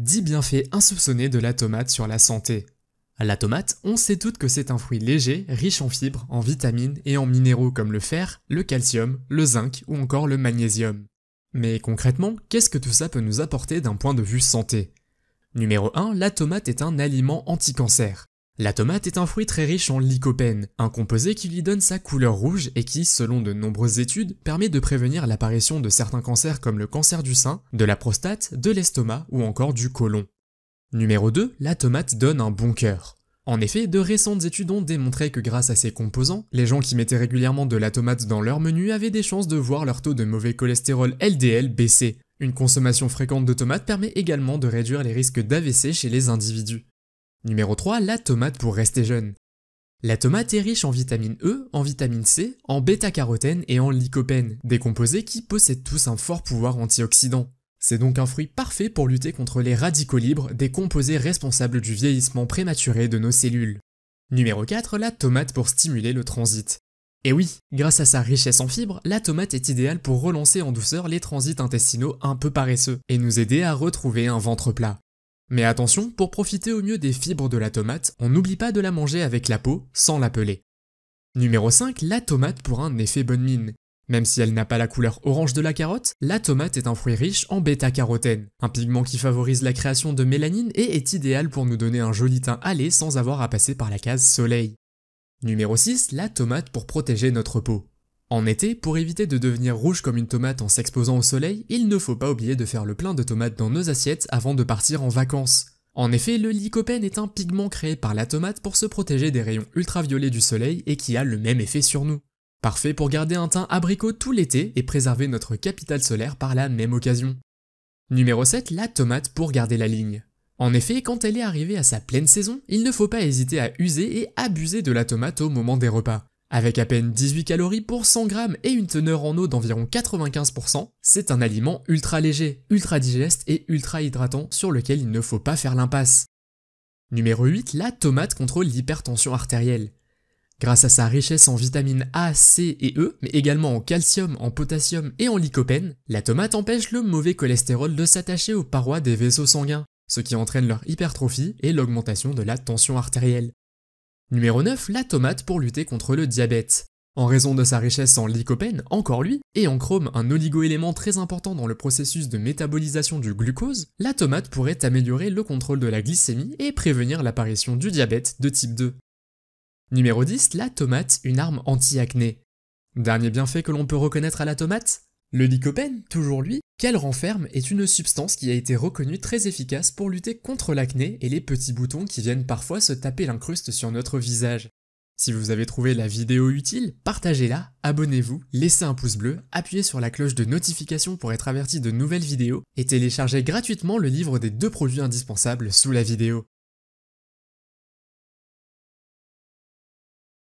10 bienfaits insoupçonnés de la tomate sur la santé. La tomate, on sait toutes que c'est un fruit léger, riche en fibres, en vitamines et en minéraux comme le fer, le calcium, le zinc ou encore le magnésium. Mais concrètement, qu'est-ce que tout ça peut nous apporter d'un point de vue santé? Numéro 1, la tomate est un aliment anti-cancer. La tomate est un fruit très riche en lycopène, un composé qui lui donne sa couleur rouge et qui, selon de nombreuses études, permet de prévenir l'apparition de certains cancers comme le cancer du sein, de la prostate, de l'estomac ou encore du côlon. Numéro 2, la tomate donne un bon cœur. En effet, de récentes études ont démontré que grâce à ces composants, les gens qui mettaient régulièrement de la tomate dans leur menu avaient des chances de voir leur taux de mauvais cholestérol LDL baisser. Une consommation fréquente de tomates permet également de réduire les risques d'AVC chez les individus. Numéro 3, la tomate pour rester jeune. La tomate est riche en vitamine E, en vitamine C, en bêta-carotène et en lycopène, des composés qui possèdent tous un fort pouvoir antioxydant. C'est donc un fruit parfait pour lutter contre les radicaux libres, des composés responsables du vieillissement prématuré de nos cellules. Numéro 4, la tomate pour stimuler le transit. Et oui, grâce à sa richesse en fibres, la tomate est idéale pour relancer en douceur les transits intestinaux un peu paresseux et nous aider à retrouver un ventre plat. Mais attention, pour profiter au mieux des fibres de la tomate, on n'oublie pas de la manger avec la peau, sans la peler. Numéro 5, la tomate pour un effet bonne mine. Même si elle n'a pas la couleur orange de la carotte, la tomate est un fruit riche en bêta-carotène, un pigment qui favorise la création de mélanine et est idéal pour nous donner un joli teint hâlé sans avoir à passer par la case soleil. Numéro 6, la tomate pour protéger notre peau. En été, pour éviter de devenir rouge comme une tomate en s'exposant au soleil, il ne faut pas oublier de faire le plein de tomates dans nos assiettes avant de partir en vacances. En effet, le lycopène est un pigment créé par la tomate pour se protéger des rayons ultraviolets du soleil et qui a le même effet sur nous. Parfait pour garder un teint abricot tout l'été et préserver notre capital solaire par la même occasion. Numéro 7, la tomate pour garder la ligne. En effet, quand elle est arrivée à sa pleine saison, il ne faut pas hésiter à user et abuser de la tomate au moment des repas. Avec à peine 18 calories pour 100 grammes et une teneur en eau d'environ 95%, c'est un aliment ultra léger, ultra digeste et ultra hydratant sur lequel il ne faut pas faire l'impasse. Numéro 8, la tomate contrôle l'hypertension artérielle. Grâce à sa richesse en vitamines A, C et E, mais également en calcium, en potassium et en lycopène, la tomate empêche le mauvais cholestérol de s'attacher aux parois des vaisseaux sanguins, ce qui entraîne leur hypertrophie et l'augmentation de la tension artérielle. Numéro 9, la tomate pour lutter contre le diabète. En raison de sa richesse en lycopène, encore lui, et en chrome, un oligoélément très important dans le processus de métabolisation du glucose, la tomate pourrait améliorer le contrôle de la glycémie et prévenir l'apparition du diabète de type 2. Numéro 10, la tomate, une arme anti-acné. Dernier bienfait que l'on peut reconnaître à la tomate? Le lycopène, toujours lui, qu'elle renferme est une substance qui a été reconnue très efficace pour lutter contre l'acné et les petits boutons qui viennent parfois se taper l'incruste sur notre visage. Si vous avez trouvé la vidéo utile, partagez-la, abonnez-vous, laissez un pouce bleu, appuyez sur la cloche de notification pour être averti de nouvelles vidéos et téléchargez gratuitement le livre des 2 produits indispensables sous la vidéo.